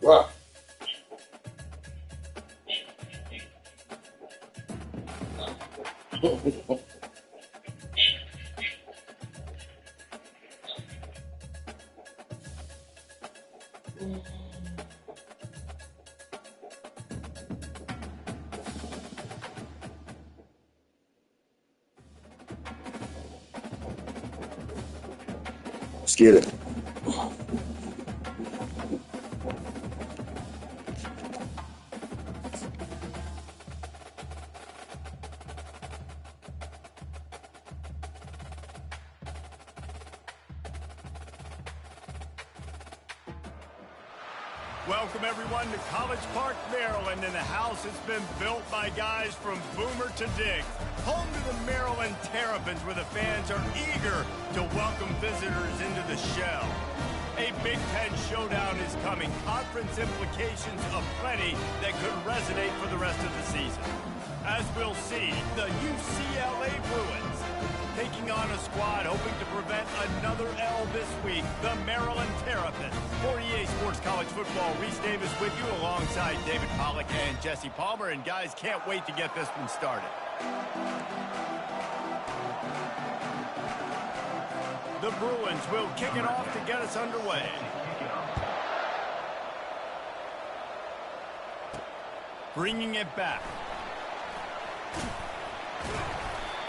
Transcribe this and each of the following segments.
Wow. Let's get it. Welcome, everyone, to College Park, Maryland, and the house has been built by guys from Boomer to Diggs. Home to the Maryland Terrapins, where the fans are eager to welcome visitors into the shell. A Big Ten showdown is coming. Conference implications aplenty that could resonate for the rest of the season. As we'll see, the UCLA Bruins taking on a squad hoping to prevent another L this week, the Maryland Terrapins. For EA Sports College Football, Reese Davis with you alongside David Pollack and Jesse Palmer. And guys, can't wait to get this one started. The Bruins will kick it off to get us underway. Bringing it back.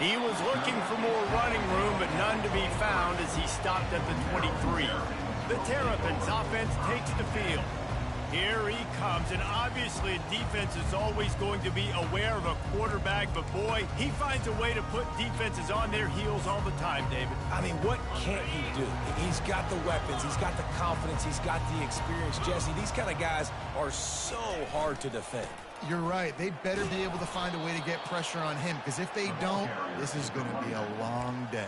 He was looking for more running room, but none to be found as he stopped at the 23. The Terrapins offense takes the field. Here he comes, and obviously defense is always going to be aware of a quarterback, but boy, he finds a way to put defenses on their heels all the time, David. I mean, what can't he do? He's got the weapons, he's got the confidence, he's got the experience. Jesse, these kind of guys are so hard to defend. You're right. They better be able to find a way to get pressure on him, because if they don't, this is going to be a long day.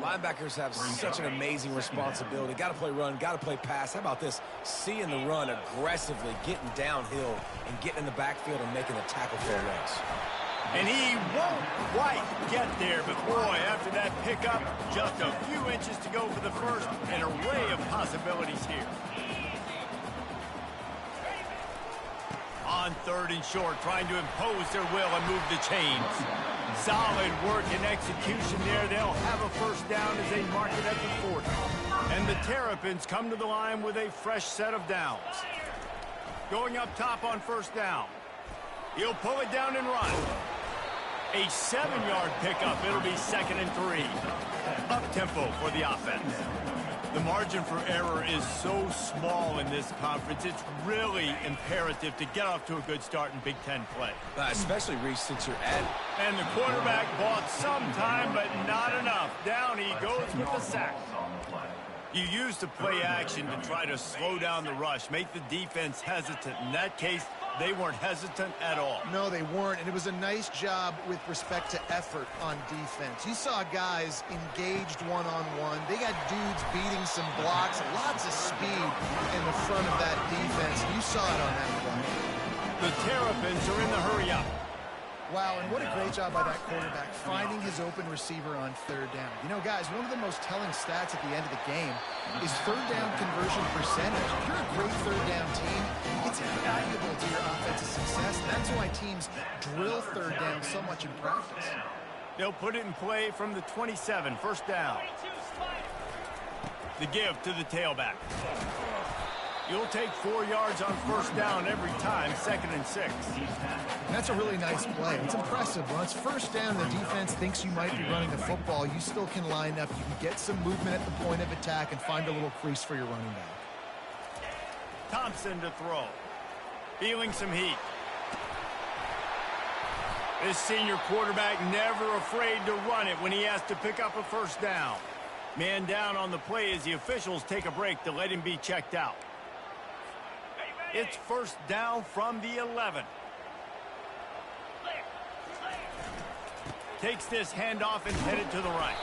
Linebackers have such an amazing responsibility. Got to play run, got to play pass. How about this? Seeing the run aggressively, getting downhill, and getting in the backfield and making a tackle for a loss. And he won't quite get there, but boy, after that pickup, just a few inches to go for the first. An array of possibilities here. On third and short, trying to impose their will and move the chains. Solid work and execution there. They'll have a first down as they mark it at the 40. And the Terrapins come to the line with a fresh set of downs. Going up top on first down. He'll pull it down and run. A 7-yard pickup. It'll be 2nd and 3. Up tempo for the offense. The margin for error is so small in this conference. It's really imperative to get off to a good start in Big Ten play. Especially, Reese, since you're at... And the quarterback bought some time, but not enough. Down he goes with the sack. You use the play action to try to slow down the rush, make the defense hesitant. In that case, they weren't hesitant at all. No, they weren't, and it was a nice job with respect to effort on defense. You saw guys engaged one-on-one. They got dudes beating some blocks, lots of speed in the front of that defense. You saw it on that play. The Terrapins are in the hurry-up. Wow, and what a great job by that quarterback, finding his open receiver on third down. You know, guys, one of the most telling stats at the end of the game is third down conversion percentage. If you're a great third down team, it's invaluable to your offensive success, and that's why teams drill third down so much in practice. They'll put it in play from the 27, first down. The give to the tailback. You'll take 4 yards on first down every time, 2nd and 6. That's a really nice play. It's impressive. When it's first down, the defense thinks you might be running the football. You still can line up. You can get some movement at the point of attack and find a little crease for your running back. Thompson to throw. Feeling some heat. This senior quarterback never afraid to run it when he has to pick up a first down. Man down on the play as the officials take a break to let him be checked out. It's first down from the 11. Takes this handoff and headed to the right.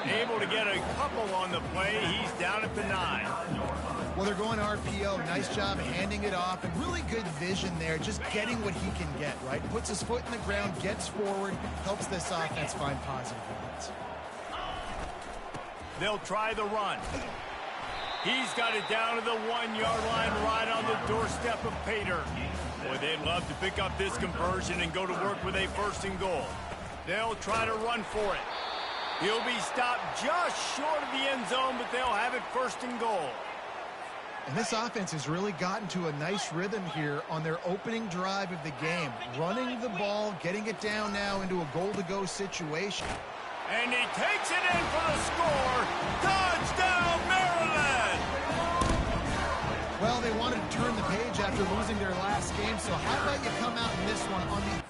Able to get a couple on the play. He's down at the 9. Well, they're going RPO. Nice job handing it off, and really good vision there, just getting what he can get, right? Puts his foot in the ground, gets forward, helps this offense find positive points. They'll try the run. He's got it down to the 1-yard line, right on the doorstep of Pater. Boy, they'd love to pick up this conversion and go to work with a 1st and goal. They'll try to run for it. He'll be stopped just short of the end zone, but they'll have it 1st and goal. And this offense has really gotten to a nice rhythm here on their opening drive of the game. Running the ball, getting it down now into a goal-to-go situation. And he takes it in for the score. Touchdown, Maryland! Well, they wanted to turn the page after losing their last game, so how about you come out in this one on the...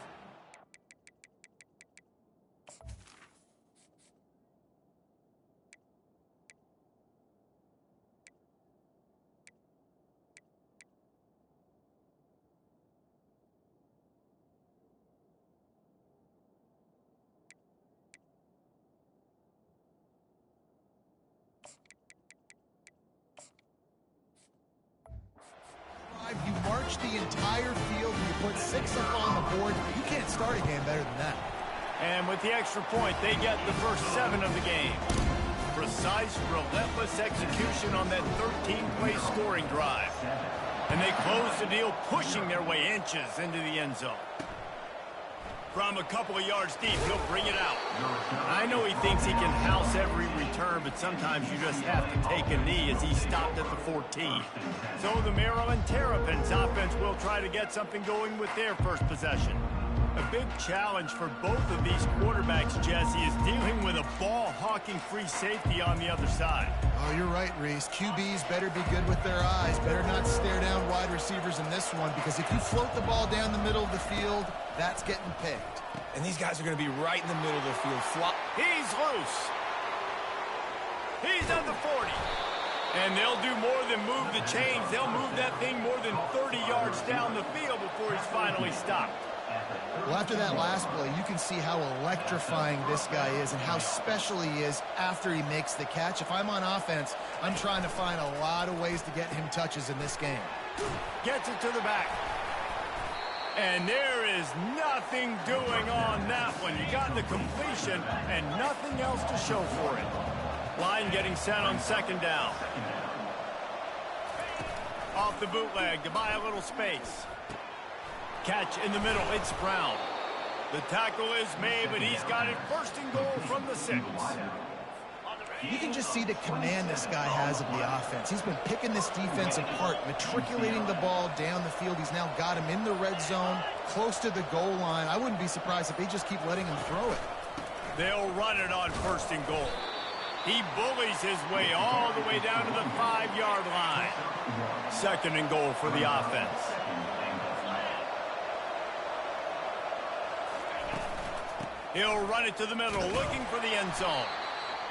You march the entire field and you put 6 up on the board. You can't start a game better than that. And with the extra point, they get the first 7 of the game. Precise, relentless execution on that 13-play scoring drive. And they close the deal, pushing their way inches into the end zone. From a couple of yards deep, he'll bring it out. I know he thinks he can house every return, but sometimes you just have to take a knee as he stopped at the 14. So the Maryland Terrapins offense will try to get something going with their first possession. A big challenge for both of these quarterbacks, Jesse, is dealing with a ball-hawking free safety on the other side. Oh, you're right, Reese. QBs better be good with their eyes. Better not stare down wide receivers in this one, because if you float the ball down the middle of the field, that's getting picked. And these guys are going to be right in the middle of the field. He's loose. He's at the 40. And they'll do more than move the chains. They'll move that thing more than 30 yards down the field before he's finally stopped. Well, after that last play, you can see how electrifying this guy is and how special he is after he makes the catch. If I'm on offense, I'm trying to find a lot of ways to get him touches in this game. Gets it to the back. And there is nothing doing on that one. You got the completion and nothing else to show for it. Line getting set on 2nd down. Off the bootleg to buy a little space. Catch in the middle, it's Brown. The tackle is made, but he's got it 1st and goal from the 6. You can just see the command this guy has of the offense. He's been picking this defense apart, matriculating the ball down the field. He's now got him in the red zone, close to the goal line. I wouldn't be surprised if they just keep letting him throw it. They'll run it on 1st and goal. He bullies his way all the way down to the 5-yard line. 2nd and goal for the offense. He'll run it to the middle, looking for the end zone.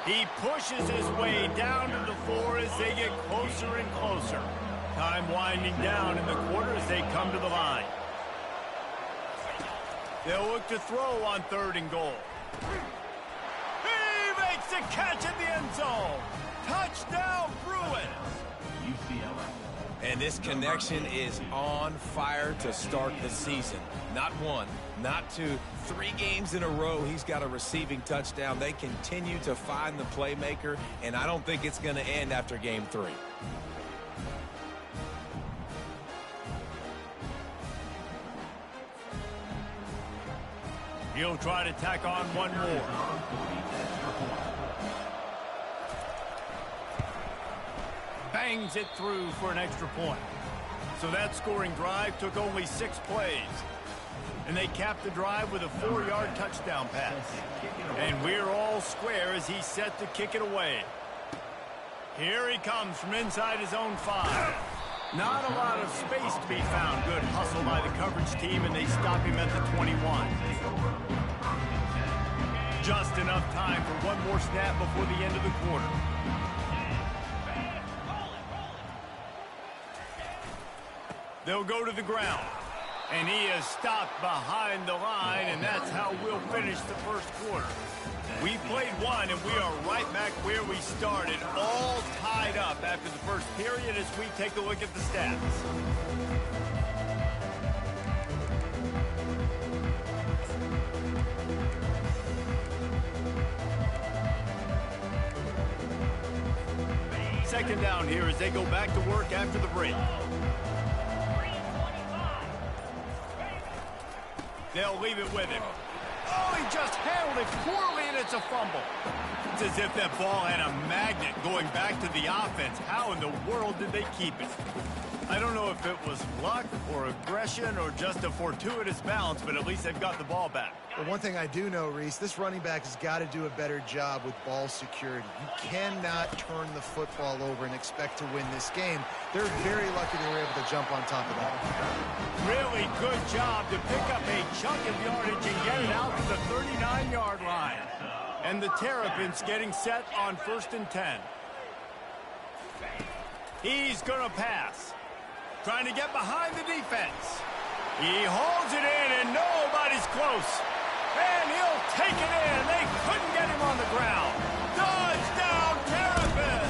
He pushes his way down to the 4 as they get closer and closer. Time winding down in the quarter as they come to the line. They'll look to throw on 3rd and goal. He makes the catch in the end zone. Touchdown, Bruins. And this connection is on fire to start the season. Not 1, not 2, 3 games in a row he's got a receiving touchdown. They continue to find the playmaker, and I don't think it's going to end after game 3. He'll try to tack on one more. Bangs it through for an extra point. So that scoring drive took only 6 plays. And they capped the drive with a 4-yard touchdown pass. And we're all square as he's set to kick it away. Here he comes from inside his own 5. Not a lot of space to be found. Good hustle by the coverage team, and they stop him at the 21. Just enough time for one more snap before the end of the quarter. They'll go to the ground. And he is stopped behind the line, and that's how we'll finish the first quarter. We played 1, and we are right back where we started, all tied up after the first period as we take a look at the stats. Second down here as they go back to work after the break. They'll leave it with him. Oh, he just handled it poorly, and it's a fumble. It's as if that ball had a magnet going back to the offense. How in the world did they keep it? I don't know if it was luck or aggression or just a fortuitous bounce, but at least they've got the ball back. Well, one thing I do know, Reese, this running back has got to do a better job with ball security. You cannot turn the football over and expect to win this game. They're very lucky they were able to jump on top of that. Really good job to pick up a chunk of yardage and get it out to the 39-yard line. And the Terrapins getting set on 1st and 10. He's going to pass. Trying to get behind the defense. He holds it in, and nobody's close. And he'll take it in. They couldn't get him on the ground. Touchdown, Terrapins!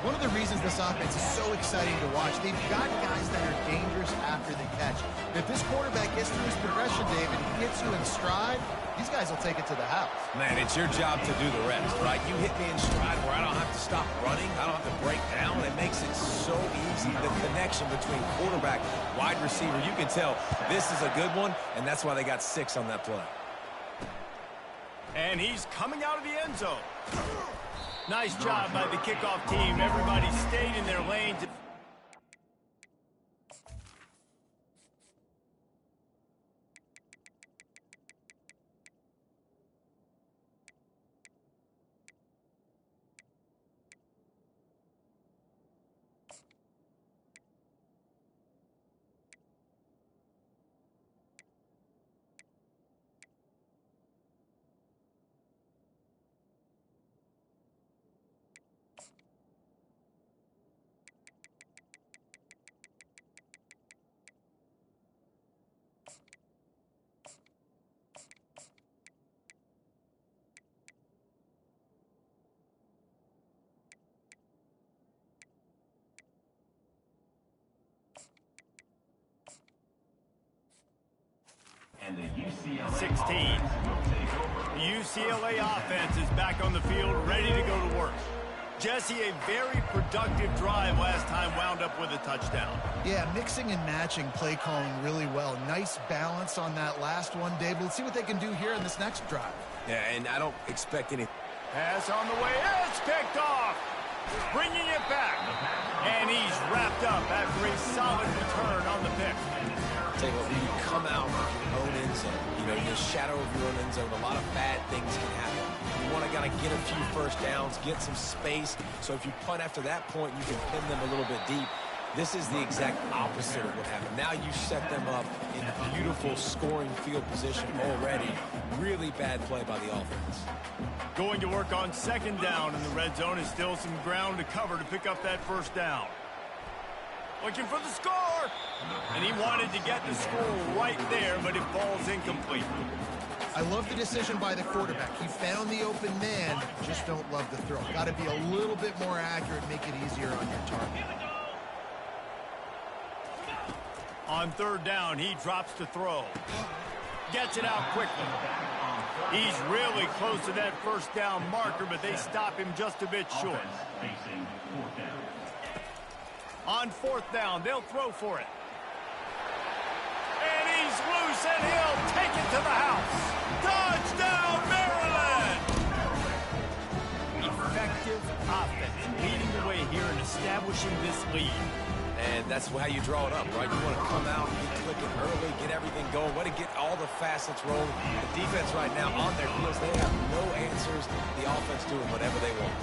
One of the reasons this offense is so exciting to watch, they've got guys that are dangerous after the catch. If this quarterback gets through his progression, David, he gets you in stride, these guys will take it to the house. Man, it's your job to do the rest, right? You hit me in stride where I don't have to stop running. I don't have to break down. It makes it so easy. The connection between quarterback, wide receiver, you can tell this is a good one, and that's why they got 6 on that play. And he's coming out of the end zone. Nice job by the kickoff team. Everybody stayed in their lanes. And the UCLA 16. The UCLA offense is back on the field, ready to go to work. Jesse, a very productive drive last time wound up with a touchdown. Yeah, mixing and matching play calling really well. Nice balance on that last one, David. Let's see what they can do here in this next drive. Yeah, and I don't expect any. Pass on the way. It's picked off. Bringing it back. And he's wrapped up after a solid return on the pick. Tell you what, when you come out of your own end zone, you know, in the shadow of your own end zone, a lot of bad things can happen. You want to kind of get a few first downs, get some space, so if you punt after that point, you can pin them a little bit deep. This is the exact opposite of what happened. Now you set them up in beautiful scoring field position already. Really bad play by the offense. Going to work on second down in the red zone is still some ground to cover to pick up that first down. Looking for the score. And he wanted to get the score right there, but it falls incomplete. I love the decision by the quarterback. He found the open man, just don't love the throw. Got to be a little bit more accurate, make it easier on your target. On third down, he drops to throw. Gets it out quickly. He's really close to that first down marker, but they stop him just a bit short. On fourth down, they'll throw for it. And he's loose, and he'll take it to the house. Touchdown, Maryland! Effective offense leading the way here and establishing this lead. And that's how you draw it up, right? You want to come out, get clicking early, get everything going, want to get all the facets rolling. The defense right now on their heels, they have no answers. The offense doing whatever they want.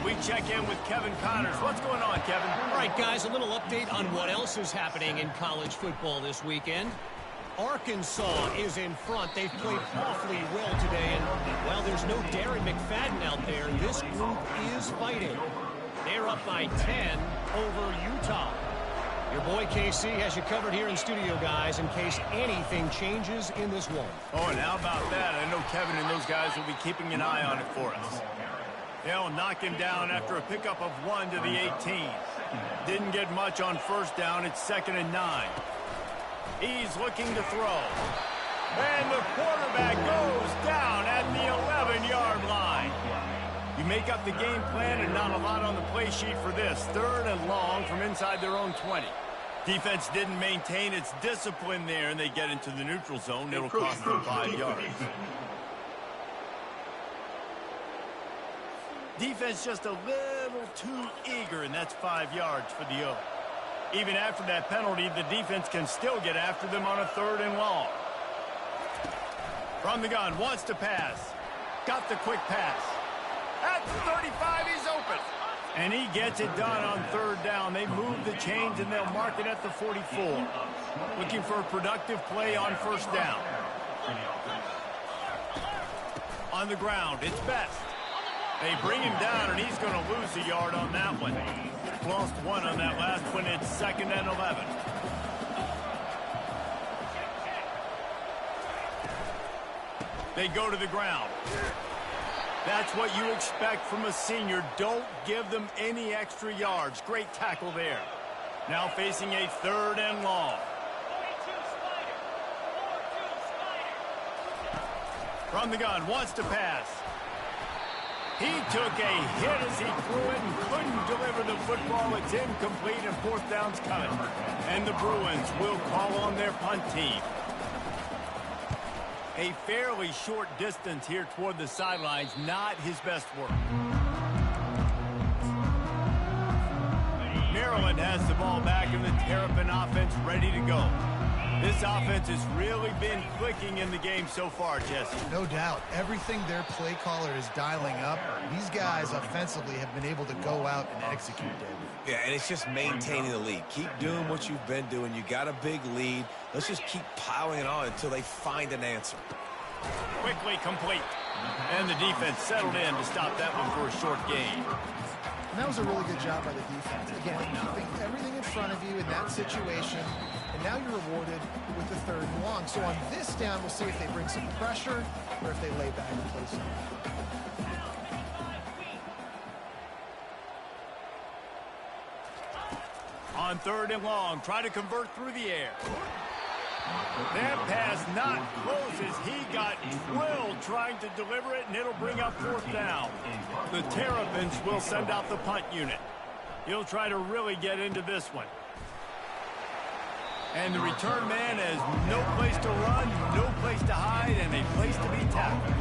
We check in with Kevin Connors. What's going on, Kevin? All right, guys, a little update on what else is happening in college football this weekend. Arkansas is in front. They've played awfully well today, and while there's no Darren McFadden out there, this group is fighting. They're up by 10 over Utah. Your boy KC has you covered here in studio, guys, in case anything changes in this one. Oh, and how about that? I know Kevin and those guys will be keeping an eye on it for us. They'll knock him down after a pickup of 1 to the 18. Didn't get much on first down. It's 2nd and 9. He's looking to throw. And the quarterback goes down at the 11-yard line. You make up the game plan and not a lot on the play sheet for this. 3rd and long from inside their own 20. Defense didn't maintain its discipline there, and they get into the neutral zone. It'll cost them 5 yards. Defense just a little too eager, and that's 5 yards for the O. Even after that penalty, the defense can still get after them on a 3rd and long. From the gun, wants to pass. Got the quick pass. At the 35, he's open. And he gets it done on 3rd down. They move the chains, and they'll mark it at the 44. Looking for a productive play on 1st down. On the ground, it's Best. They bring him down, and he's going to lose a yard on that one. Lost 1 on that last one. It's 2nd and 11. They go to the ground. That's what you expect from a senior. Don't give them any extra yards. Great tackle there. Now facing a 3rd and long. From the gun, wants to pass. He took a hit as he threw it and couldn't deliver the football. It's incomplete and 4th down's cut. And the Bruins will call on their punt team. A fairly short distance here toward the sidelines, not his best work. Maryland has the ball back and the Terrapin offense ready to go. This offense has really been clicking in the game so far, Jesse. No doubt. Everything their play caller is dialing up, these guys offensively have been able to go out and execute, David. Yeah, and it's just maintaining the lead. Keep doing what you've been doing. You got a big lead. Let's just keep piling it on until they find an answer. Quickly complete. And the defense settled in to stop that one for a short gain. And that was a really good job by the defense. Again, keeping everything in front of you in that situation, and now you're rewarded with the 3rd and long. So on this down, we'll see if they bring some pressure or if they lay back and play something. On 3rd and long, try to convert through the air. That pass not close as he got drilled trying to deliver it, and it'll bring up 4th down. The Terrapins will send out the punt unit. He'll try to really get into this one. And the return man has no place to run, no place to hide, and a place to be tackled.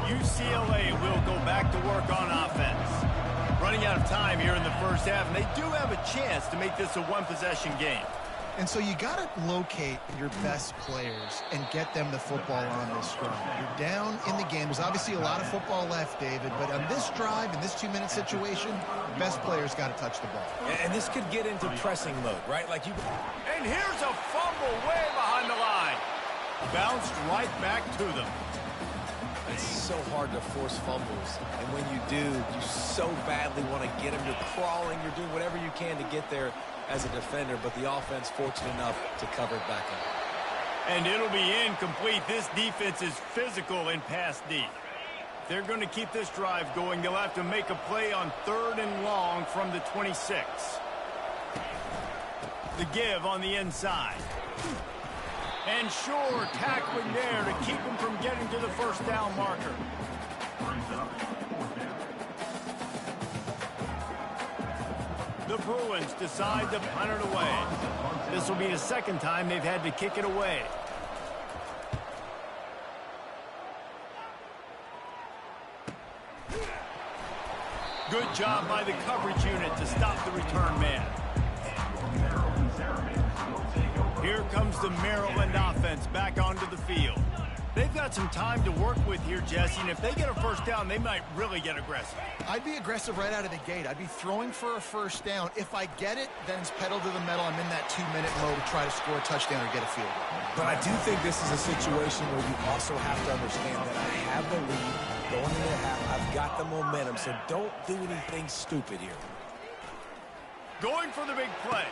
UCLA will go back to work on offense. Running out of time here in the first half, and they do have a chance to make this a one-possession game. And so you got to locate your best players and get them the football on this drive. You're down in the game. There's obviously a lot of football left, David, but on this drive, in this 2-minute situation, best players got to touch the ball. And this could get into pressing mode, right? Like you. And here's a fumble way behind the line. Bounced right back to them. It's so hard to force fumbles. And when you do, you so badly want to get them. You're crawling. You're doing whatever you can to get there as a defender, but the offense fortunate enough to cover it back up. And it'll be incomplete. This defense is physical in pass deep. They're going to keep this drive going. They'll have to make a play on 3rd and long from the 26. The give on the inside. And sure, tackling there to keep him from getting to the first down marker. The Bruins decide to punt it away. This will be the second time they've had to kick it away. Good job by the coverage unit to stop the return man. Here comes the Maryland offense back onto the field. They've got some time to work with here, Jesse, and if they get a first down, they might really get aggressive. I'd be aggressive right out of the gate. I'd be throwing for a first down. If I get it, then it's pedal to the metal. I'm in that 2-minute mode to try to score a touchdown or get a field goal. But I do think this is a situation where you also have to understand that I have the lead going into the half. I've got the momentum, so don't do anything stupid here. Going for the big play.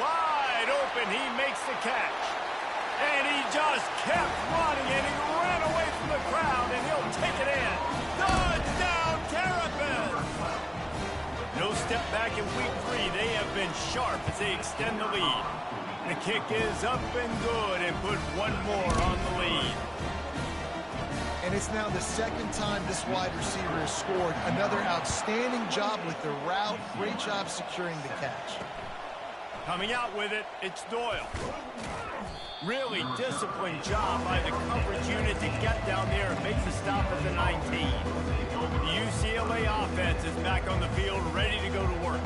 Wide open, he makes the catch. And he just kept running, and he ran away from the crowd, and he'll take it in. Touchdown, Terrapins! No step back in week 3. They have been sharp as they extend the lead. The kick is up and good, and put one more on the lead. And it's now the second time this wide receiver has scored. Another outstanding job with the route. Great job securing the catch. Coming out with it, it's Doyle. Really disciplined job by the coverage unit to get down there and make the stop at the 19. The UCLA offense is back on the field, ready to go to work.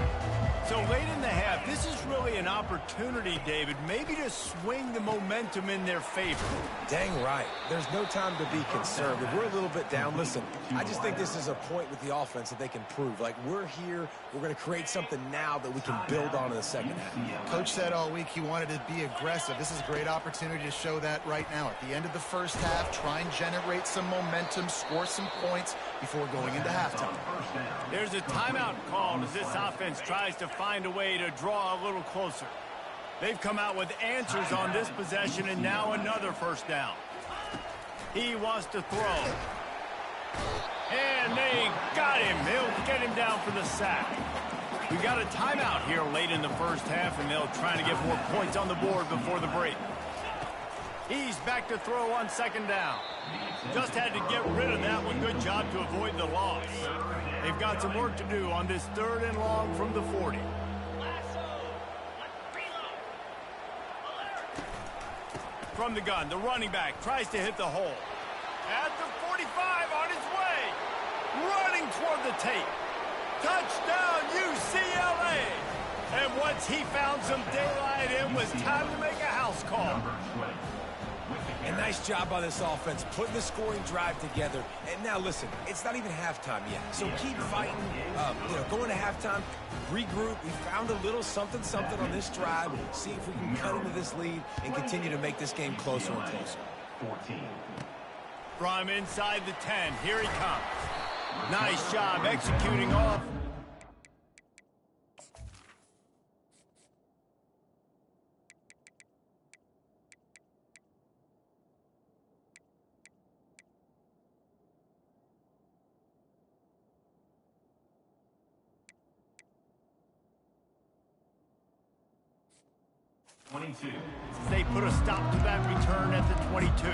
So late in the half, this is really an opportunity, David, maybe to swing the momentum in their favor. Dang right. There's no time to be conservative. We're a little bit down. Listen, I just think this is a point with the offense that they can prove. Like, we're here. We're going to create something now that we can build on in the second half. Coach said all week he wanted to be aggressive. This is a great opportunity to show that right now. At the end of the first half, try and generate some momentum, score some points before going into halftime. There's a timeout called as this offense tries to find a way to draw a little closer. They've come out with answers on this possession, and now another first down. He wants to throw. And they got him. They'll get him down for the sack. We got a timeout here late in the first half, and they'll try to get more points on the board before the break. He's back to throw on second down. Just had to get rid of that one. Good job to avoid the loss. They've got some work to do on this 3rd and long from the 40. From the gun, the running back tries to hit the hole. At the 45 on his way. Running toward the tape. Touchdown, UCLA. And once he found some daylight, it was time to make a house call. And nice job by this offense, putting the scoring drive together. And now, listen, it's not even halftime yet. So keep fighting, going to halftime, regroup. We found a little something on this drive. See if we can cut into this lead and continue to make this game closer and closer. 14. From inside the 10, here he comes. Nice job executing off. They put a stop to that return at the 22.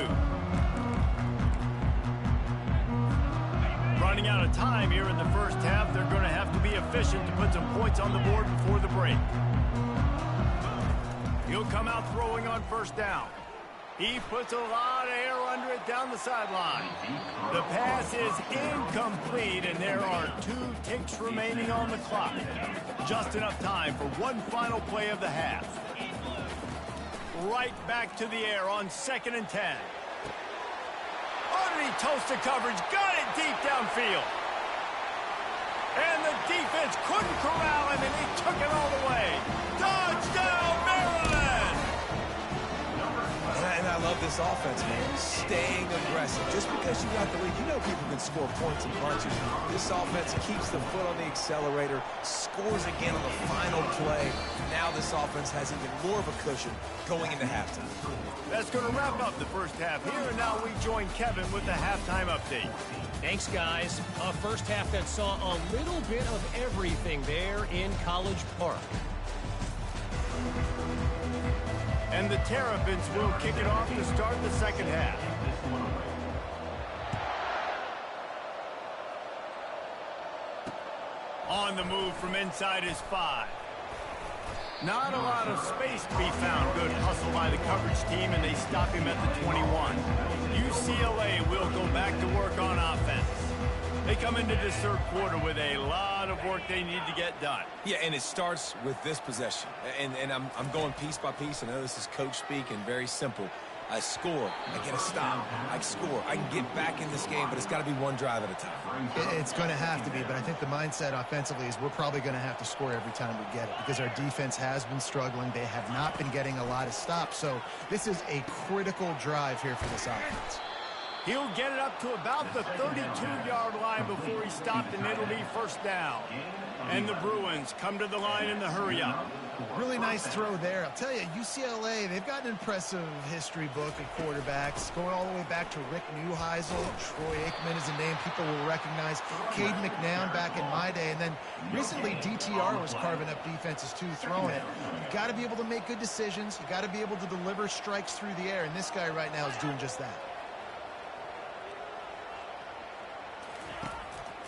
Running out of time here in the first half, they're going to have to be efficient to put some points on the board before the break. He'll come out throwing on first down. He puts a lot of air under it down the sideline. The pass is incomplete, and there are 2 ticks remaining on the clock. Just enough time for one final play of the half. right back to the air on 2nd and 10. Underneath toasted coverage, got it deep downfield. And the defense couldn't corral him, and he took it all the way. Touchdown, Maryland! And I love this offense, man. Staying aggressive. Just because you got the lead, you know people can score points and punches. This offense keeps the foot on the accelerator, scores again on the final play. Now this offense has even more of a cushion going into halftime. That's going to wrap up the first half here, and now we join Kevin with the halftime update. Thanks, guys. A first half that saw a little bit of everything there in College Park. And the Terrapins will kick it off to start the second half. On the move from inside his 5. Not a lot of space to be found. Good hustle by the coverage team, and they stop him at the 21. UCLA will go back to work on offense. They come into this third quarter with a lot of work they need to get done. Yeah, and it starts with this possession. And I'm going piece by piece. I know this is coach speak and very simple. I score, I get a stop, I score. I can get back in this game, but it's got to be one drive at a time. It's going to have to be, but I think the mindset offensively is we're probably going to have to score every time we get it because our defense has been struggling. They have not been getting a lot of stops, so this is a critical drive here for this offense. He'll get it up to about the 32-yard line before he stopped, and it'll be first down. And the Bruins come to the line in the hurry-up. Really nice throw there. I'll tell you, UCLA, they've got an impressive history book of quarterbacks, going all the way back to Rick Neuheisel. Troy Aikman is a name people will recognize. Cade McNown back in my day. And then recently, DTR was carving up defenses, too, throwing it. You've got to be able to make good decisions. You've got to be able to deliver strikes through the air. And this guy right now is doing just that.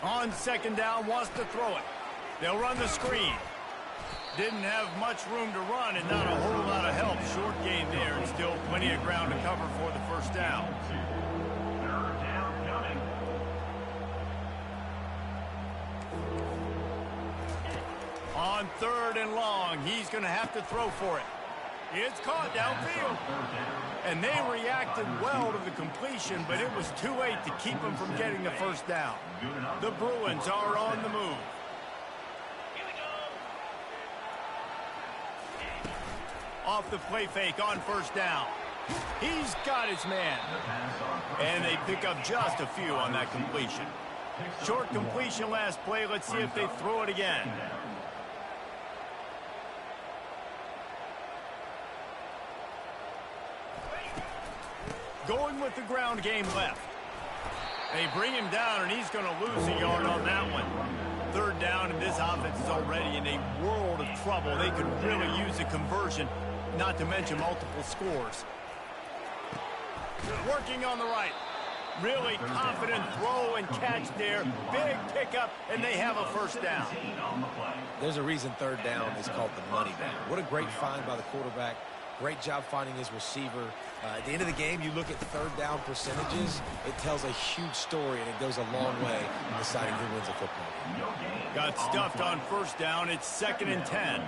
On second down, wants to throw it. They'll run the screen. Didn't have much room to run and not a whole lot of help. Short gain there and still plenty of ground to cover for the first down. On third and long, he's going to have to throw for it. It's caught downfield. And they reacted well to the completion, but it was too late to keep him from getting the first down. The Bruins are on the move. Off the play fake on first down. He's got his man. And they pick up just a few on that completion. Short completion last play. Let's see if they throw it again. Going with the ground game left. They bring him down, and he's going to lose a yard on that one. Third down, and this offense is already in a world of trouble. They could really use a conversion, not to mention multiple scores. Working on the right. Really confident throw and catch there. Big pickup, and they have a first down. There's a reason third down is called the money down. What a great find by the quarterback. Great job finding his receiver. At the end of the game, you look at third down percentages, it tells a huge story, and it goes a long way in deciding who wins a football game. Got stuffed on first down. It's 2nd and 10.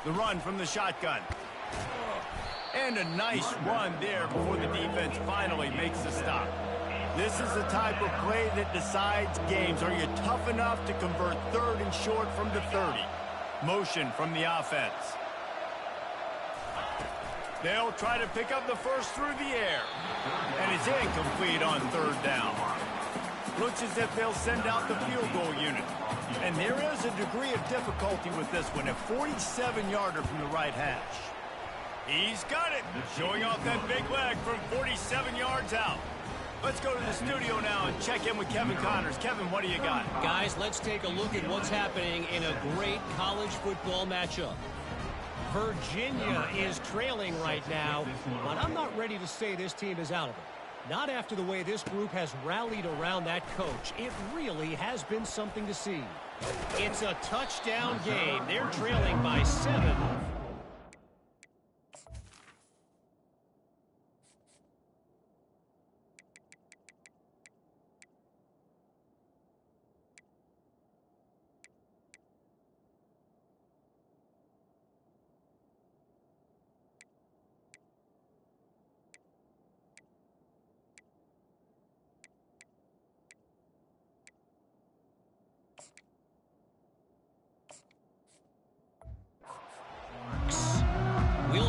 The run from the shotgun. And a nice run there before the defense finally makes the stop. This is the type of play that decides games. Are you tough enough to convert third and short from the 30? Motion from the offense. They'll try to pick up the first through the air. And it's incomplete on third down. Looks as if they'll send out the field goal unit. And there is a degree of difficulty with this one. A 47-yarder from the right hash. He's got it. Showing off that big leg from 47 yards out. Let's go to the studio now and check in with Kevin Connors. Kevin, what do you got? Guys, let's take a look at what's happening in a great college football matchup. Virginia is trailing right now, but I'm not ready to say this team is out of it. Not after the way this group has rallied around that coach. It really has been something to see. It's a touchdown game. They're trailing by 7.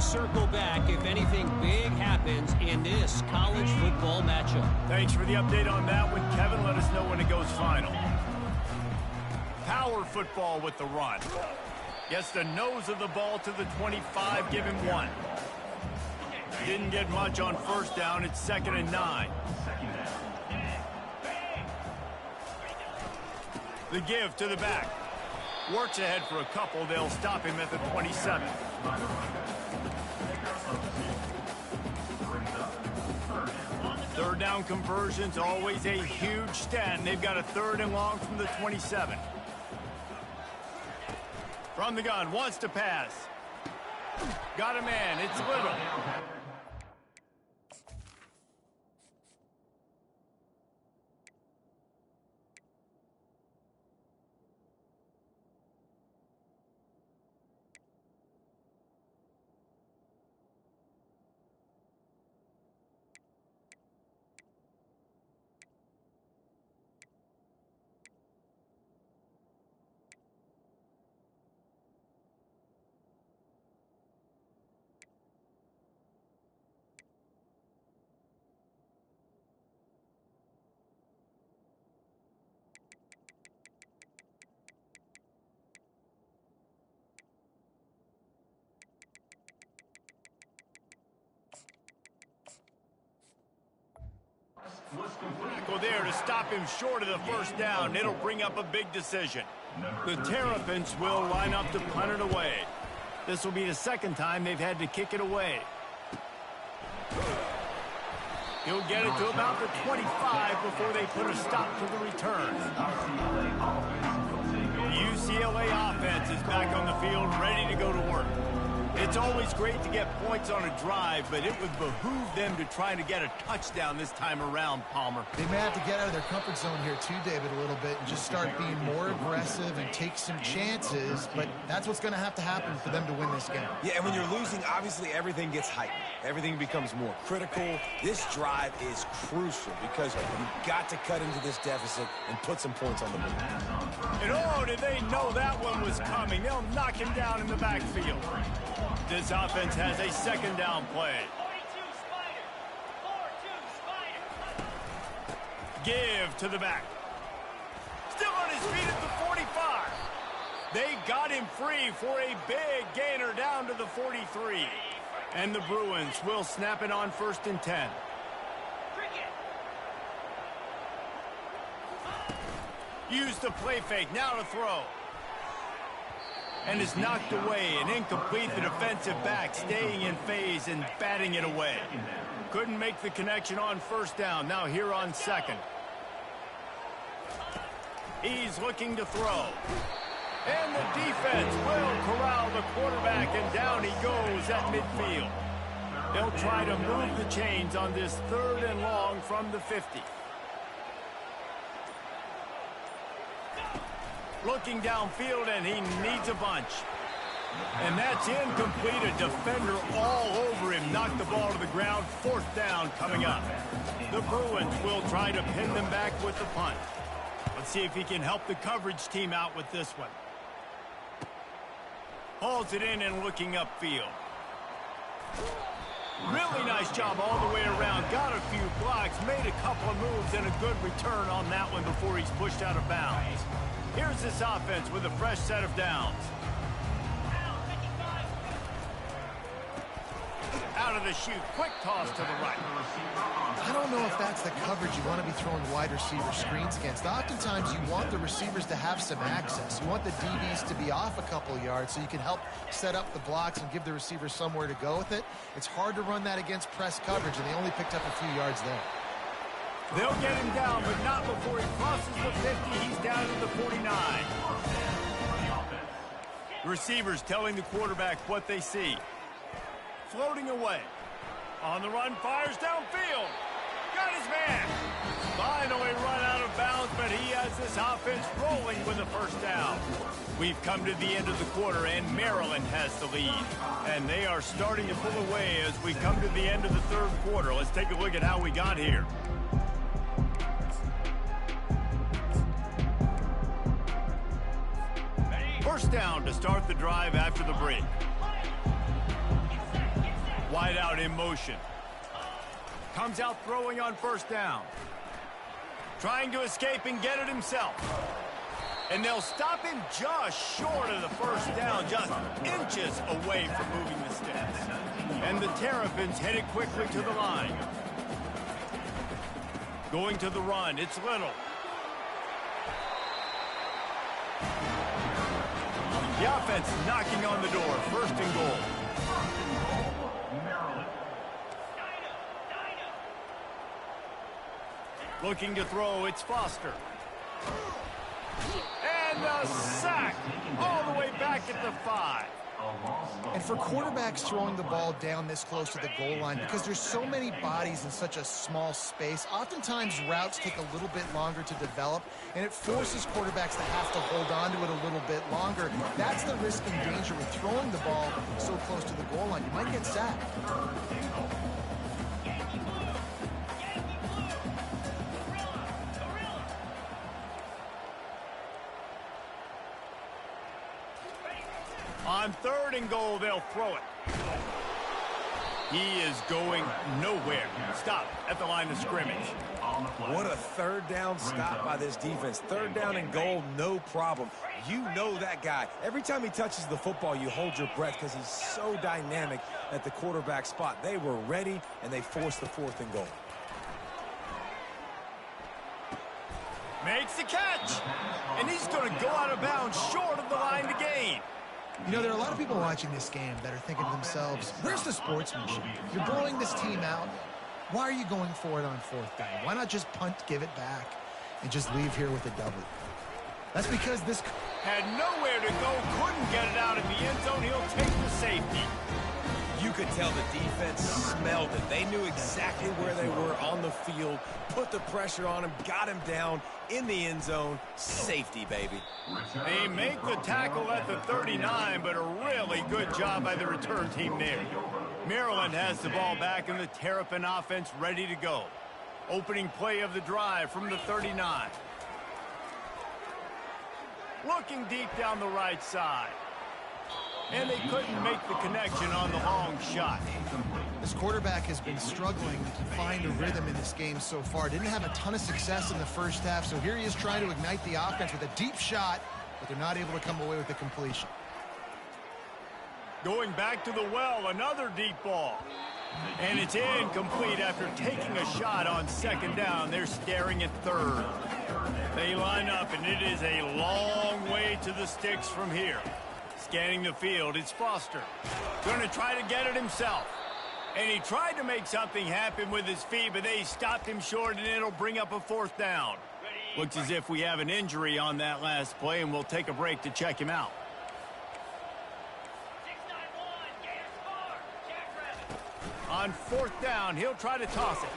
circle back if anything big happens in this college football matchup. Thanks for the update on that one, Kevin. Let us know when it goes final. Power football with the run. Gets the nose of the ball to the 25, give him 1. Didn't get much on first down. It's 2nd and 9. The give to the back. Works ahead for a couple. They'll stop him at the 27. Third down conversions, always a huge stat. And they've got a 3rd and long from the 27. From the gun, wants to pass. Got a man, it's Little. Tackle there to stop him short of the first down. It'll bring up a big decision. The Terrapins will line up to punt it away. This will be the 2nd time they've had to kick it away. He'll get it to about the 25 before they put a stop to the return. The UCLA offense is back on the field, ready to go to work. It's always great to get points on a drive, but it would behoove them to try to get a touchdown this time around, Palmer. They may have to get out of their comfort zone here too, David, a little bit and just start being more aggressive and take some chances, but that's what's going to have to happen for them to win this game. Yeah, and when you're losing, obviously everything gets heightened. Everything becomes more critical. This drive is crucial because you've got to cut into this deficit and put some points on the board. And oh, did they know that one was coming. They'll knock him down in the backfield. This offense has a 2nd down play. Give to the back. Still on his feet at the 45. They got him free for a big gainer down to the 43. And the Bruins will snap it on 1st and 10. Use the play fake. Now to throw. And is knocked away and incomplete. The defensive back staying in phase and batting it away. Couldn't make the connection on first down. Now here on 2nd. He's looking to throw. And the defense will corral the quarterback, and down he goes at midfield. They'll try to move the chains on this 3rd and long from the 50. Looking downfield, and he needs a bunch. And that's incomplete. A defender all over him. Knocked the ball to the ground. 4th down coming up. The Bruins will try to pin them back with the punt. Let's see if he can help the coverage team out with this one. Hauls it in and looking upfield. Really nice job all the way around. Got a few blocks, made a couple of moves, and a good return on that one before he's pushed out of bounds. Here's this offense with a fresh set of downs. Out of the chute, quick toss to the right. I don't know if that's the coverage you want to be throwing wide receiver screens against. Oftentimes, you want the receivers to have some access. You want the DBs to be off a couple yards so you can help set up the blocks and give the receivers somewhere to go with it. It's hard to run that against press coverage, and they only picked up a few yards there. They'll get him down, but not before he crosses the 50. He's down to the 49. Receivers telling the quarterback what they see. Floating away. On the run, fires downfield. Got his man. Finally run out of bounds, but he has this offense rolling with a first down. We've come to the end of the quarter, and Maryland has the lead. And they are starting to pull away as we come to the end of the 3rd quarter. Let's take a look at how we got here. First down to start the drive after the break. Wide out in motion. Comes out throwing on first down. Trying to escape and get it himself. And they'll stop him just short of the first down, just inches away from moving the sticks. And the Terrapins headed quickly to the line. Going to the run, it's Little. The offense knocking on the door, first and goal. Looking to throw, it's Foster. And a sack all the way back at the 5. And for quarterbacks throwing the ball down this close to the goal line, because there's so many bodies in such a small space, oftentimes routes take a little bit longer to develop, and it forces quarterbacks to have to hold on to it a little bit longer. That's the risk and danger with throwing the ball so close to the goal line. You might get sacked. On third and goal, they'll throw it. He is going nowhere. Stop at the line of scrimmage. What a third down stop by this defense. Third down and goal, no problem. You know that guy. Every time he touches the football, you hold your breath because he's so dynamic at the quarterback spot. They were ready, and they forced the fourth and goal. Makes the catch. And he's going to go out of bounds short of the line to gain. You know, there are a lot of people watching this game that are thinking to themselves, where's the sportsmanship? You're blowing this team out. Why are you going for it on fourth down? Why not just punt, give it back, and just leave here with a W? That's because this had nowhere to go, couldn't get it out in the end zone. He'll take the safety. You could tell the defense smelled it. They knew exactly where they were on the field, put the pressure on him, got him down in the end zone. Safety, baby. They make the tackle at the 39, but a really good job by the return team there. Maryland has the ball back and the Terrapin offense ready to go. Opening play of the drive from the 39. Looking deep down the right side. And they couldn't make the connection on the long shot. This quarterback has been struggling to find a rhythm in this game so far. Didn't have a ton of success in the first half, so here he is trying to ignite the offense with a deep shot, but they're not able to come away with the completion. Going back to the well, another deep ball. And it's incomplete after taking a shot on second down. They're staring at third. They line up, and it is a long way to the sticks from here. Scanning the field, it's Foster. Going to try to get it himself. And he tried to make something happen with his feet, but they stopped him short, and it'll bring up a fourth down. Looks as if we have an injury on that last play, and we'll take a break to check him out. On fourth down, he'll try to toss it.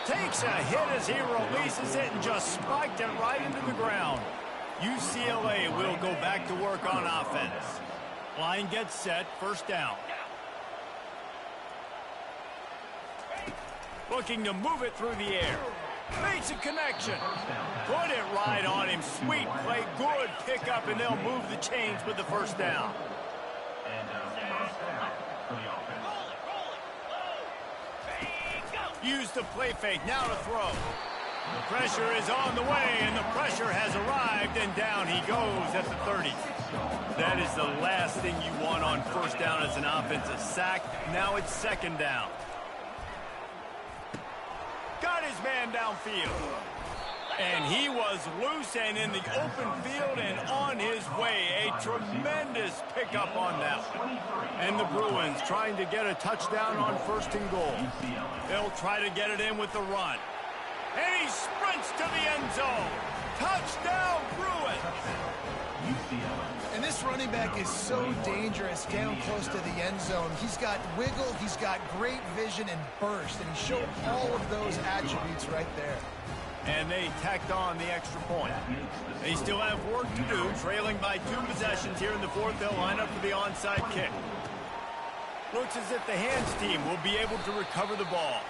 Takes a hit as he releases it and just spiked it right into the ground. UCLA will go back to work on offense. Line gets set, first down. Looking to move it through the air. Makes a connection. Put it right on him. Sweet play, good pickup, and they'll move the chains with the first down. Use the play fake, now to throw. The pressure is on the way, and the pressure has arrived, and down he goes at the 30. That is the last thing you want on first down as an offensive sack. Now it's second down. Got his man downfield. And he was loose and in the open field and on his way. A tremendous pickup on that one. And the Bruins trying to get a touchdown on first and goal. They'll try to get it in with the run. And he sprints to the end zone. Touchdown, Bruins! And this running back is so dangerous down close to the end zone. He's got wiggle, he's got great vision and burst, and he showed all of those attributes right there. And they tacked on the extra point. They still have work to do, trailing by 2 possessions here in the fourth. They'll line up for the onside kick. Looks as if the hands team will be able to recover the ball.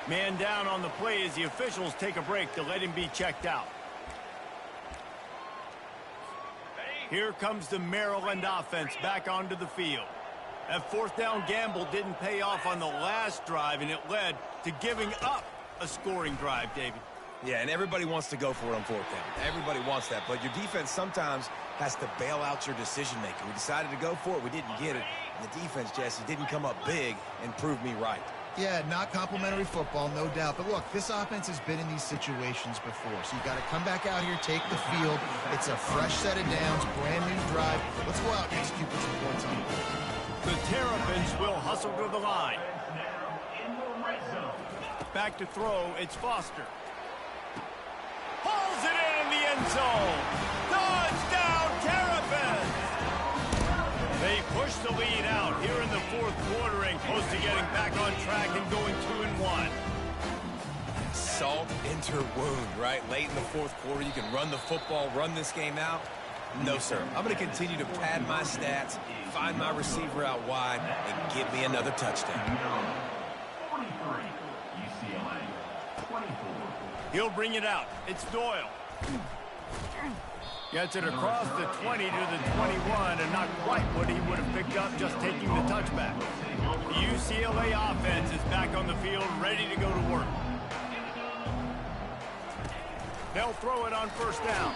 Man down on the play as the officials take a break to let him be checked out. Here comes the Maryland offense back onto the field. That fourth down gamble didn't pay off on the last drive, and it led to giving up a scoring drive, David. Yeah, and everybody wants to go for it on fourth down. Everybody wants that, but your defense sometimes has to bail out your decision-making. We decided to go for it. We didn't get it. And the defense, Jesse, didn't come up big and prove me right. Yeah, not complimentary football, no doubt. But look, this offense has been in these situations before. So you got to come back out here, take the field. It's a fresh set of downs, brand new drive. Let's go out and execute with some points on the board. The Terrapins will hustle to the line. Back to throw, it's Foster. Pulls it in the end zone. Touchdown, Terrapins! They push the lead out here in the fourth quarter and close to getting back on track and going 2-1. Salt into wound, right? Late in the fourth quarter, you can run the football, run this game out. No, sir. I'm going to continue to pad my stats, find my receiver out wide, and give me another touchdown. 43, UCLA. 24. He'll bring it out. It's Doyle. Gets it across the 20 to the 21, and not quite what he would have picked up just taking the touchback. The UCLA offense is back on the field, ready to go to work. They'll throw it on first down.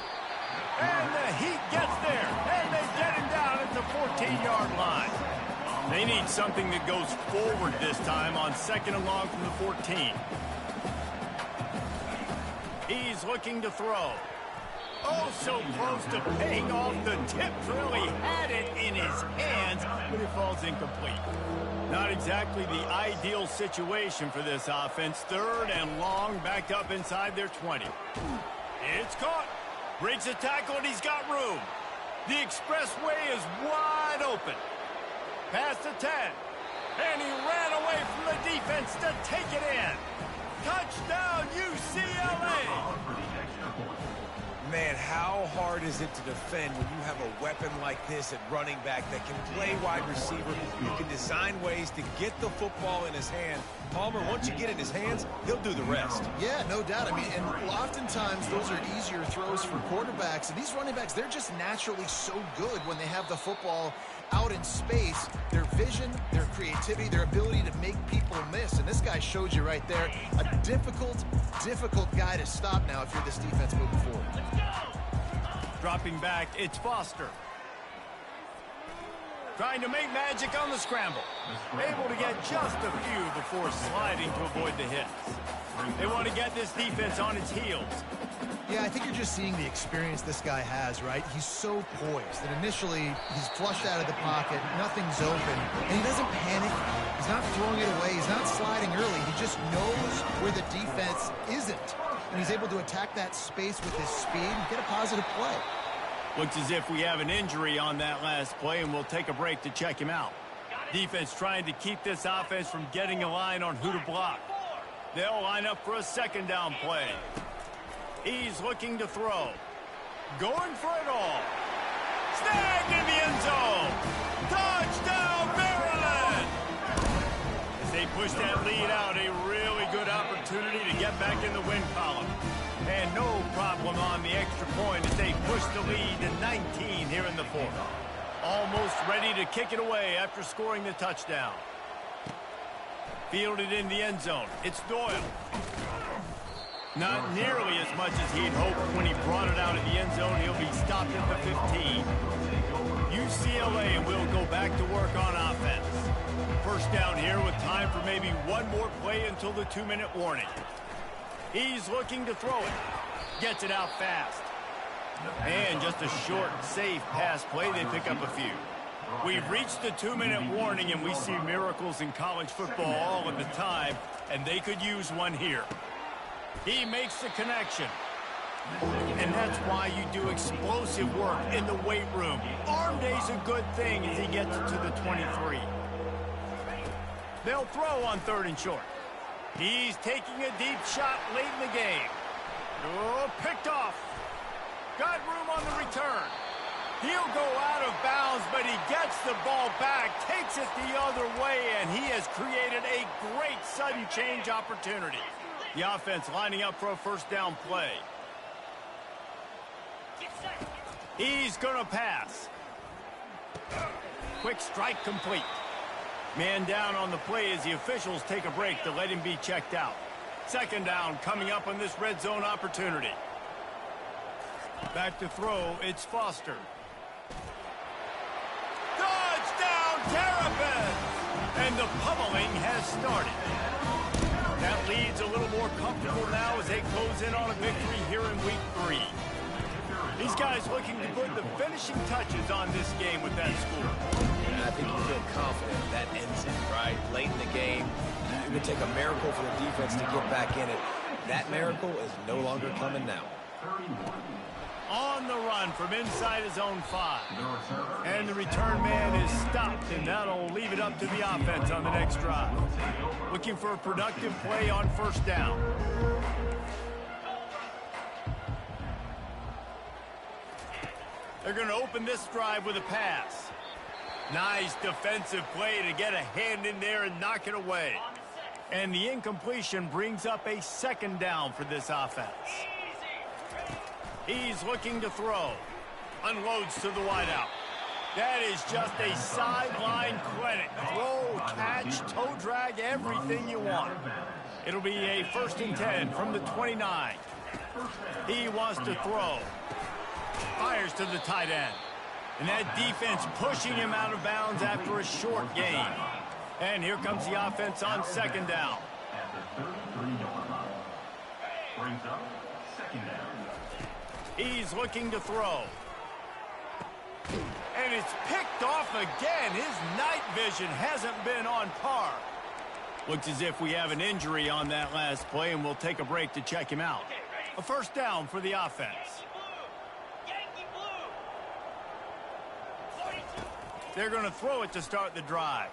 And the Heat gets there, and they get him down at the 14-yard line. They need something that goes forward this time on second and long from the 14. He's looking to throw. Oh, so close to paying off the tip. Really had it in his hands, but it falls incomplete. Not exactly the ideal situation for this offense. Third and long, backed up inside their 20. It's caught. Breaks the tackle, and he's got room. The expressway is wide open. Past the 10. And he ran away from the defense to take it in. Touchdown, UCLA! Man, how hard is it to defend when you have a weapon like this at running back that can play wide receiver, who can design ways to get the football in his hand? Palmer, once you get it in his hands, he'll do the rest. Yeah, no doubt. I mean, and oftentimes those are easier throws for quarterbacks. And these running backs, they're just naturally so good when they have the football out in space. Their vision, their creativity, their ability to make people miss. And this guy showed you right there, a difficult guy to stop now if you're this defense moving forward. Dropping back, it's Foster. Trying to make magic on the scramble. Able to get just a few before sliding to avoid the hits. They want to get this defense on its heels. Yeah, I think you're just seeing the experience this guy has, right? He's so poised that initially he's flushed out of the pocket, nothing's open, and he doesn't panic. He's not throwing it away. He's not sliding early. He just knows where the defense isn't, and he's able to attack that space with his speed and get a positive play. Looks as if we have an injury on that last play, and we'll take a break to check him out. Defense trying to keep this offense from getting a line on who to block. They'll line up for a second down play. He's looking to throw. Going for it all. Snagged in the end zone. Touchdown, Maryland! As they push that lead out, a really good opportunity to get back in the win column. And no problem on the extra point as they push the lead to 19 here in the fourth. Almost ready to kick it away after scoring the touchdown. Fielded in the end zone. It's Doyle. Not nearly as much as he'd hoped when he brought it out of the end zone. He'll be stopped at the 15. UCLA will go back to work on offense. First down here with time for maybe one more play until the 2-minute warning. He's looking to throw it. Gets it out fast. And just a short, safe pass play. They pick up a few. We've reached the 2-minute warning, and we see miracles in college football all of the time, and they could use one here. He makes the connection. And that's why you do explosive work in the weight room. Arm day's a good thing as he gets it to the 23. They'll throw on third and short. He's taking a deep shot late in the game. Oh, picked off. Got room on the return. He'll go out of bounds, but he gets the ball back, takes it the other way, and he has created a great sudden change opportunity. The offense lining up for a first down play. He's going to pass. Quick strike complete. Man down on the play as the officials take a break to let him be checked out. Second down coming up on this red zone opportunity. Back to throw, it's Foster. Touchdown, Terrapins! And the pummeling has started. That lead's a little more comfortable now as they close in on a victory here in week 3. These guys looking to put the finishing touches on this game with that score. And I think you feel confident that ends it, right? Late in the game, it would take a miracle for the defense to get back in it. That miracle is no longer coming now. On the run from inside his own 5. And the return man is stopped, and that'll leave it up to the offense on the next drive. Looking for a productive play on first down. They're going to open this drive with a pass. Nice defensive play to get a hand in there and knock it away. And the incompletion brings up a second down for this offense. He's looking to throw. Unloads to the wideout. That is just a sideline clinic. Throw, catch, toe drag, everything you want. It'll be a 1st and 10 from the 29. He wants to throw. Fires to the tight end. And that defense pushing him out of bounds after a short gain. And here comes the offense on second down. At the 33-yard line. Brings up second down. He's looking to throw. And it's picked off again. His night vision hasn't been on par. Looks as if we have an injury on that last play, and we'll take a break to check him out. A first down for the offense. They're going to throw it to start the drive.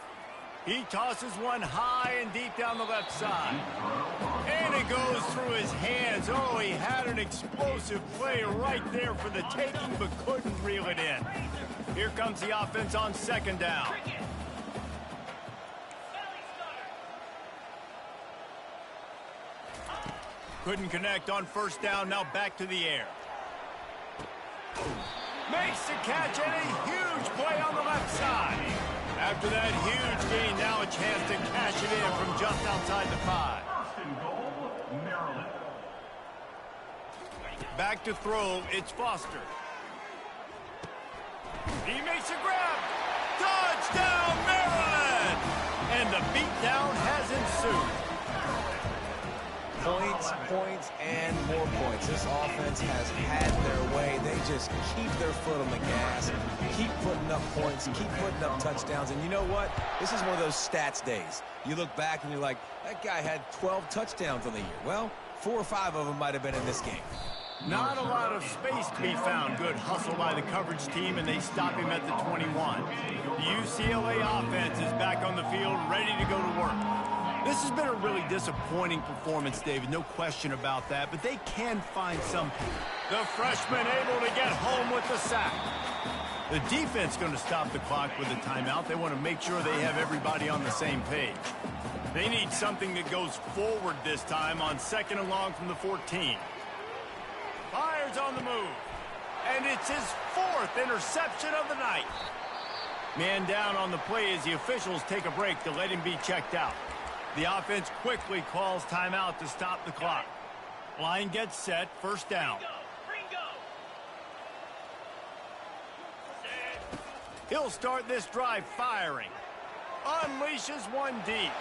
He tosses one high and deep down the left side. And it goes through his hands. Oh, he had an explosive play right there for the taking, but couldn't reel it in. Here comes the offense on second down. Couldn't connect on first down. Now back to the air. Makes the catch and a huge play on the left side. After that huge gain, now a chance to cash it in from just outside the 5. First and goal, Maryland. Back to throw, it's Foster. He makes a grab. Touchdown, Maryland! And the beatdown has ensued. Points, points, and more points. This offense has had their way. They just keep their foot on the gas, keep putting up points, keep putting up touchdowns. And you know what? This is one of those stats days. You look back and you're like, that guy had 12 touchdowns on the year. Well, 4 or 5 of them might have been in this game. Not a lot of space to be found. Good hustle by the coverage team, and they stop him at the 21. The UCLA offense is back on the field, ready to go to work. This has been a really disappointing performance, David, no question about that, but they can find something. The freshman able to get home with the sack. The defense going to stop the clock with a timeout. They want to make sure they have everybody on the same page. They need something that goes forward this time on second and long from the 14. Fires on the move. And it's his 4th interception of the night. Man down on the play as the officials take a break to let him be checked out. The offense quickly calls timeout to stop the clock. Line gets set, first down. He'll start this drive firing. Unleashes one deep.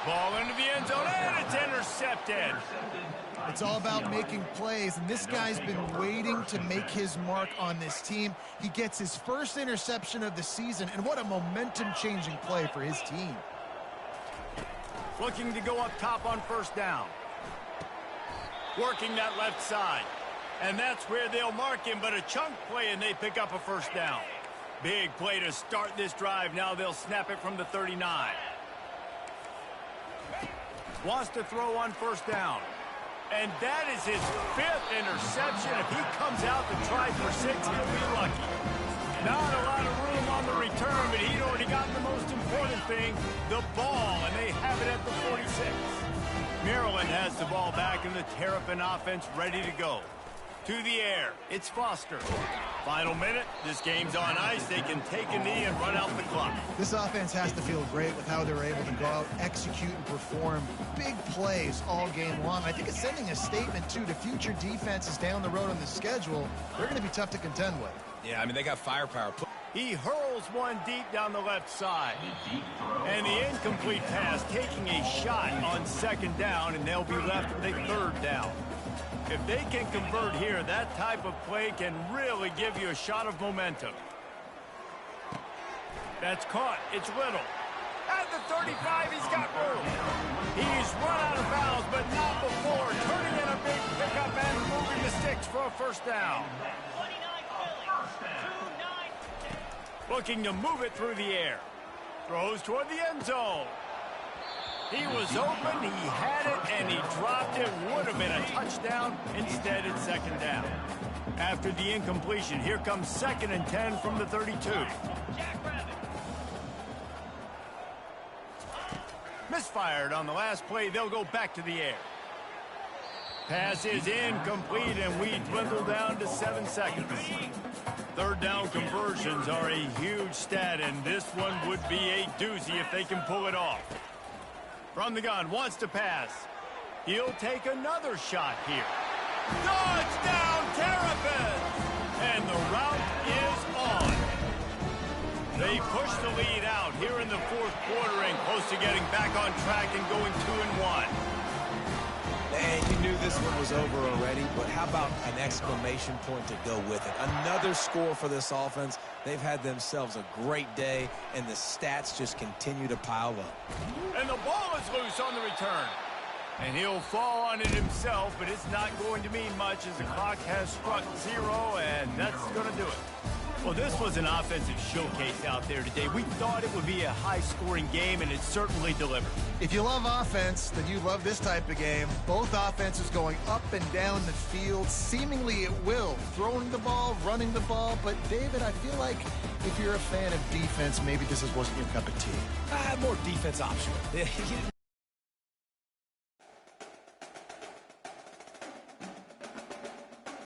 Ball into the end zone, and it's intercepted. It's all about making plays, and this guy's been waiting to make his mark on this team. He gets his first interception of the season, and what a momentum-changing play for his team. Looking to go up top on first down. Working that left side. And that's where they'll mark him, but a chunk play, and they pick up a first down. Big play to start this drive. Now they'll snap it from the 39. Wants to throw on first down. And that is his 5th interception. If he comes out to try for 6, he'll be lucky. Not a lot of room on the return, but he'd already gotten the most important thing, the ball, and they have it at the 46. Maryland has the ball back, and the Terrapin offense ready to go. To the air. It's Foster. Final minute. This game's on ice. They can take a knee and run out the clock. This offense has to feel great with how they're able to go out, execute, and perform big plays all game long. I think it's sending a statement, too, to future defenses down the road on the schedule. They're going to be tough to contend with. Yeah, I mean, they got firepower. He hurls one deep down the left side. And the incomplete pass taking a shot on second down, and they'll be left with a third down. If they can convert here, that type of play can really give you a shot of momentum. That's caught. It's Little. At the 35, he's got room. He's run out of bounds, but not before. Turning in a big pickup and moving the sticks for a first down. Looking to move it through the air. Throws toward the end zone. He was open, he had it, and he dropped it. Would have been a touchdown. Instead, it's second down. After the incompletion, here comes 2nd and 10 from the 32. Misfired on the last play. They'll go back to the air. Pass is incomplete, and we dwindle down to 7 seconds. Third down conversions are a huge stat, and this one would be a doozy if they can pull it off. From the gun, wants to pass. He'll take another shot here. Touchdown, Terrapins! And the route is on. They push the lead out here in the fourth quarter and close to getting back on track and going 2-1. And you knew this one was over already, but how about an exclamation point to go with it? Another score for this offense. They've had themselves a great day, and the stats just continue to pile up. And the ball is loose on the return. And he'll fall on it himself, but it's not going to mean much as the clock has struck 0, and that's going to do it. Well, this was an offensive showcase out there today. We thought it would be a high-scoring game, and it certainly delivered. If you love offense, then you love this type of game. Both offenses going up and down the field, seemingly at will. Throwing the ball, running the ball. But, David, I feel like if you're a fan of defense, maybe this wasn't your cup of tea. More defense optional.